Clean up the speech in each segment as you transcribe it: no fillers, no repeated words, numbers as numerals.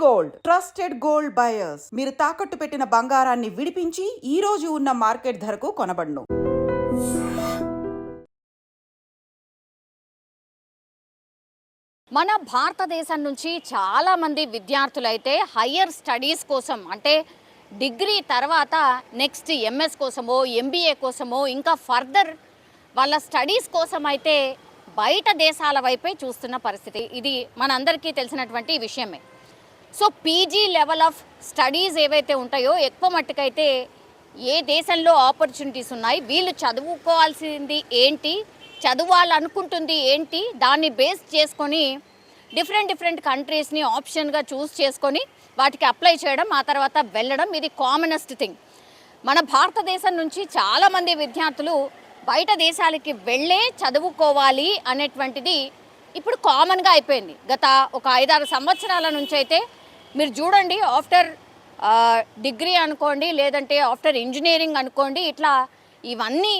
Gold trusted gold buyers మీరు తాకట్టు పెట్టిన బంగారాన్ని విడిపించి ఈ రోజు ఉన్న మార్కెట్ ధరకు కొనబడును. మన భారతదేశం నుంచి చాలా మంది విద్యార్థులు అయితే హయ్యర్ స్టడీస్ కోసం అంటే డిగ్రీ తర్వాత నెక్స్ట్ ఎంఎస్ కోసమో ఎంబీఏ కోసమో ఇంకా ఫర్దర్ వాళ్ళ స్టడీస్ కోసం అయితే బయట దేశాల వైపే చూస్తున్న పరిస్థితి. ఇది మనందరికీ తెలిసినటువంటి విషయమే. So PG level of studies ఏవైతే ఉంటాయో ఎక్కువ మట్టుకైతే ఏ దేశంలో ఆపర్చునిటీస్ ఉన్నాయి, వీళ్ళు చదువుకోవాల్సింది ఏంటి, చదవాలనుకుంటుంది ఏంటి, దాన్ని బేస్ చేసుకొని డిఫరెంట్ కంట్రీస్ని ఆప్షన్గా చూస్ చేసుకొని వాటికి అప్లై చేయడం, ఆ తర్వాత వెళ్ళడం, ఇది కామనెస్ట్ థింగ్. మన భారతదేశం నుంచి చాలామంది విద్యార్థులు బయట దేశాలకి వెళ్ళే చదువుకోవాలి అనేటువంటిది ఇప్పుడు కామన్గా అయిపోయింది. గత ఒక 5-6 సంవత్సరాల నుంచి అయితే మీరు చూడండి, ఆఫ్టర్ డిగ్రీ అనుకోండి, లేదంటే ఆఫ్టర్ ఇంజనీరింగ్ అనుకోండి, ఇట్లా ఇవన్నీ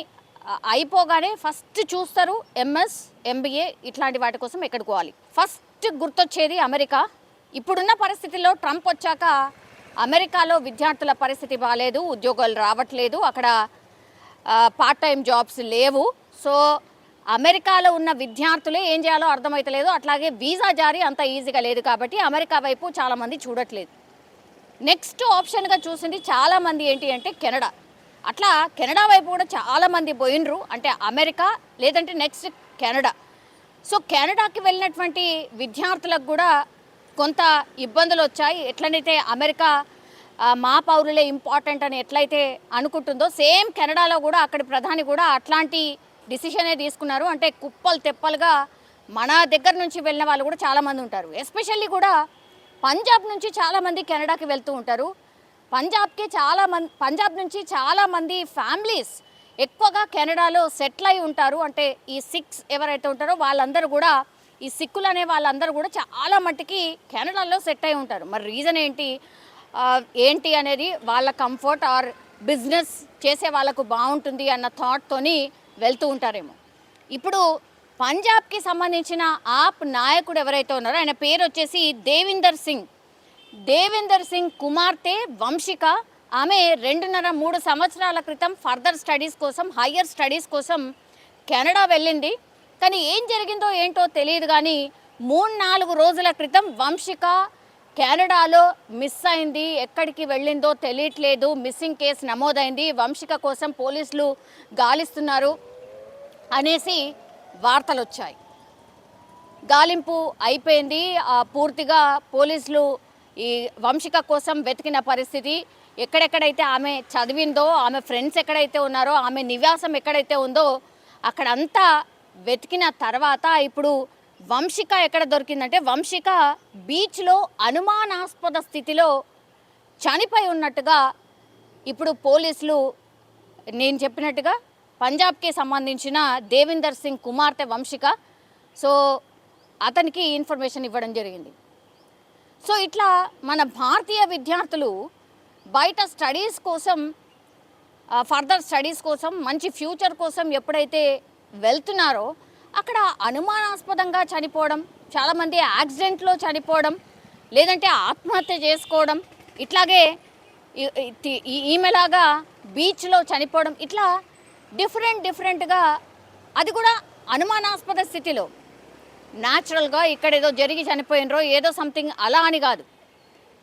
అయిపోగానే ఫస్ట్ చూస్తారు ఎంఎస్ ఎంబీఏ ఇట్లాంటి వాటి కోసం ఎక్కడికి పోవాలి. ఫస్ట్ గుర్తొచ్చేది అమెరికా. ఇప్పుడున్న పరిస్థితుల్లో ట్రంప్ వచ్చాక అమెరికాలో విద్యార్థుల పరిస్థితి బాగాలేదు, ఉద్యోగాలు రావట్లేదు, అక్కడ పార్ట్ టైం జాబ్స్ లేవు. సో అమెరికాలో ఉన్న విద్యార్థులే ఏం చేయాలో అర్థమవుతలేదు. అట్లాగే వీసా జారీ అంత ఈజీగా లేదు కాబట్టి అమెరికా వైపు చాలామంది చూడట్లేదు. నెక్స్ట్ ఆప్షన్గా చూసింది చాలామంది ఏంటి అంటే కెనడా. అట్లా కెనడా వైపు కూడా చాలామంది పోయినరు, అంటే అమెరికా లేదంటే నెక్స్ట్ కెనడా. సో కెనడాకి వెళ్ళినటువంటి విద్యార్థులకు కూడా కొంత ఇబ్బందులు వచ్చాయి. ఎట్లనైతే అమెరికా మా పౌరులే ఇంపార్టెంట్ అని ఎట్లయితే అనుకుంటుందో, సేమ్ కెనడాలో కూడా అక్కడి ప్రధాని కూడా అట్లాంటి డిసిషనే తీసుకున్నారు. అంటే కుప్పలు తెప్పలుగా మన దగ్గర నుంచి వెళ్ళిన వాళ్ళు కూడా చాలామంది ఉంటారు. ఎస్పెషల్లీ కూడా పంజాబ్ నుంచి చాలామంది కెనడాకి వెళ్తూ ఉంటారు. పంజాబ్ నుంచి చాలామంది ఫ్యామిలీస్ ఎక్కువగా కెనడాలో సెటిల్ అయి ఉంటారు. అంటే ఈ సిక్స్ ఎవరైతే ఉంటారో వాళ్ళందరూ కూడా, ఈ సిక్కులు అనే వాళ్ళందరూ కూడా చాలా మట్టుకి కెనడాలో సెట్ అయి ఉంటారు. మరి రీజన్ ఏంటి అనేది వాళ్ళ కంఫర్ట్ ఆర్ బిజినెస్ చేసే వాళ్ళకు బాగుంటుంది అన్న థాట్తోని వెళ్తూ ఉంటారేమో. ఇప్పుడు పంజాబ్కి సంబంధించిన ఆప్ నాయకుడు ఎవరైతే ఉన్నారో ఆయన పేరు వచ్చేసి దేవిందర్ సింగ్ కుమార్తె వంశిక. ఆమె 2.5-3 సంవత్సరాల క్రితం ఫర్దర్ స్టడీస్ కోసం, హయ్యర్ స్టడీస్ కోసం కెనడా వెళ్ళింది. కానీ ఏం జరిగిందో ఏంటో తెలియదు, కానీ 3-4 రోజుల క్రితం వంశిక కెనడాలో మిస్ అయింది. ఎక్కడికి వెళ్ళిందో తెలియట్లేదు. మిస్సింగ్ కేసు నమోదైంది. వంశిక కోసం పోలీసులు గాలిస్తున్నారు అనేసి వార్తలు వచ్చాయి. గాలింపు అయిపోయింది. పూర్తిగా పోలీసులు ఈ వంశిక కోసం వెతికిన పరిస్థితి. ఎక్కడెక్కడైతే ఆమె చదివిందో, ఆమె ఫ్రెండ్స్ ఎక్కడైతే ఉన్నారో, ఆమె నివాసం ఎక్కడైతే ఉందో అక్కడంతా వెతికిన తర్వాత ఇప్పుడు వంశిక ఎక్కడ దొరికిందంటే, వంశిక బీచ్లో అనుమానాస్పద స్థితిలో చనిపోయి ఉన్నట్టుగా ఇప్పుడు పోలీసులు, నేను చెప్పినట్టుగా పంజాబ్కి సంబంధించిన దేవిందర్ సింగ్ కుమార్తె వంశిక, సో అతనికి ఇన్ఫర్మేషన్ ఇవ్వడం జరిగింది. సో ఇట్లా మన భారతీయ విద్యార్థులు బయట స్టడీస్ కోసం, ఫర్దర్ స్టడీస్ కోసం, మంచి ఫ్యూచర్ కోసం ఎప్పుడైతే వెళ్తున్నారో అక్కడ అనుమానాస్పదంగా చనిపోవడం, చాలామంది యాక్సిడెంట్లో చనిపోవడం, లేదంటే ఆత్మహత్య చేసుకోవడం, ఇట్లాగే ఈమెలాగా బీచ్లో చనిపోవడం, ఇట్లా డిఫరెంట్గా, అది కూడా అనుమానాస్పద స్థితిలో. న్యాచురల్గా ఇక్కడ ఏదో జరిగి చనిపోయినరో ఏదో సంథింగ్ అలా అని కాదు.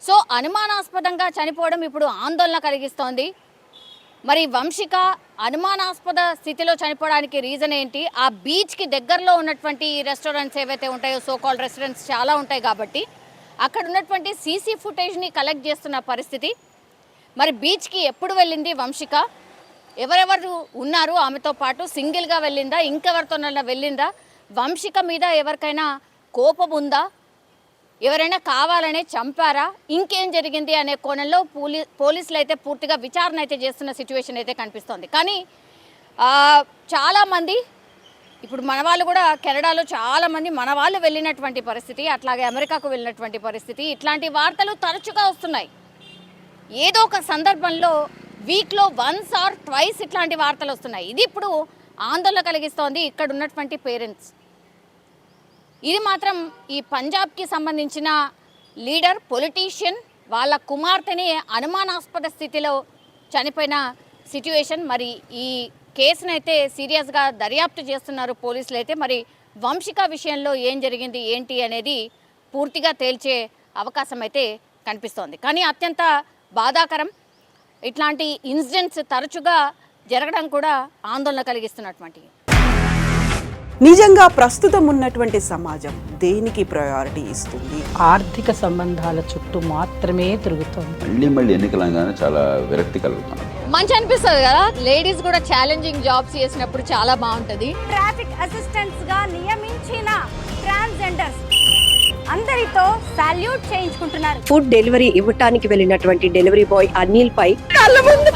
సో అనుమానాస్పదంగా చనిపోవడం ఇప్పుడు ఆందోళన కలిగిస్తోంది. మరి వంశిక అనుమానాస్పద స్థితిలో చనిపోవడానికి రీజన్ ఏంటి? ఆ బీచ్కి దగ్గరలో ఉన్నటువంటి రెస్టారెంట్స్ ఏవైతే ఉంటాయో, సోకాల్డ్ రెస్టారెంట్స్ చాలా ఉంటాయి కాబట్టి అక్కడ ఉన్నటువంటి సీసీ ఫుటేజ్ని కలెక్ట్ చేస్తున్న పరిస్థితి. మరి బీచ్కి ఎప్పుడు వెళ్ళింది వంశిక? ఎవరెవరు ఉన్నారు ఆమెతో పాటు? సింగిల్గా వెళ్ళిందా, ఇంకెవరితోనైనా వెళ్ళిందా? వంశిక మీద ఎవరికైనా కోపం ఉందా? ఎవరైనా కావాలనే చంపారా? ఇంకేం జరిగింది అనే కోణంలో పోలీసులు అయితే పూర్తిగా విచారణ అయితే చేస్తున్న సిచ్యువేషన్ అయితే కనిపిస్తోంది. కానీ చాలామంది ఇప్పుడు మన వాళ్ళు కూడా కెనడాలో చాలామంది మన వాళ్ళు వెళ్ళినటువంటి పరిస్థితి, అట్లాగే అమెరికాకు వెళ్ళినటువంటి పరిస్థితి, ఇట్లాంటి వార్తలు తరచుగా వస్తున్నాయి. ఏదో ఒక సందర్భంలో వీక్లో వన్స్ ఆర్ ట్వైస్ ఇట్లాంటి వార్తలు వస్తున్నాయి. ఇది ఇప్పుడు ఆందోళన కలిగిస్తోంది ఇక్కడ ఉన్నటువంటి పేరెంట్స్. ఇది మాత్రం ఈ పంజాబ్కి సంబంధించిన లీడర్ పొలిటీషియన్ వాళ్ళ కుమార్తెని అనుమానాస్పద స్థితిలో చనిపోయిన సిట్యుయేషన్. మరి ఈ కేసునైతే సీరియస్గా దర్యాప్తు చేస్తున్నారు పోలీసులు. అయితే మరి వంశిక విషయంలో ఏం జరిగింది ఏంటి అనేది పూర్తిగా తేల్చే అవకాశం అయితే కనిపిస్తోంది. కానీ అత్యంత బాధాకరం, ఇట్లాంటి ఇన్సిడెంట్స్ తరచుగా జరగడం కూడా ఆందోళన కలిగిస్తున్నటువంటి. నిజంగా ప్రస్తుతం ఉన్నటువంటి సమాజం దేనికి ప్రయారిటీ ఇస్తుంది? ఆర్థిక సంబంధాల చుట్టూ మాత్రమే తిరుగుతోంది. మళ్ళీ ఎన్నికలంగానే చాలా విరక్తి కలుగుతున్నాం. మంచి అనిపిస్తుంది కదా, లేడీస్ కూడా ఛాలెంజింగ్ జాబ్స్ చేసినప్పుడు చాలా బాగుంటుంది. ట్రాఫిక్ అసిస్టెంట్స్ గా నియమించిన ట్రాన్స్జెండర్స్ అందరితో సాల్యూట్ చేయించుకుంటున్నారు. ఫుడ్ డెలివరీ ఇవ్వటానికి వెళ్ళినటువంటి డెలివరీ బాయ్ అనిల్ పై కళ్ళ ముందు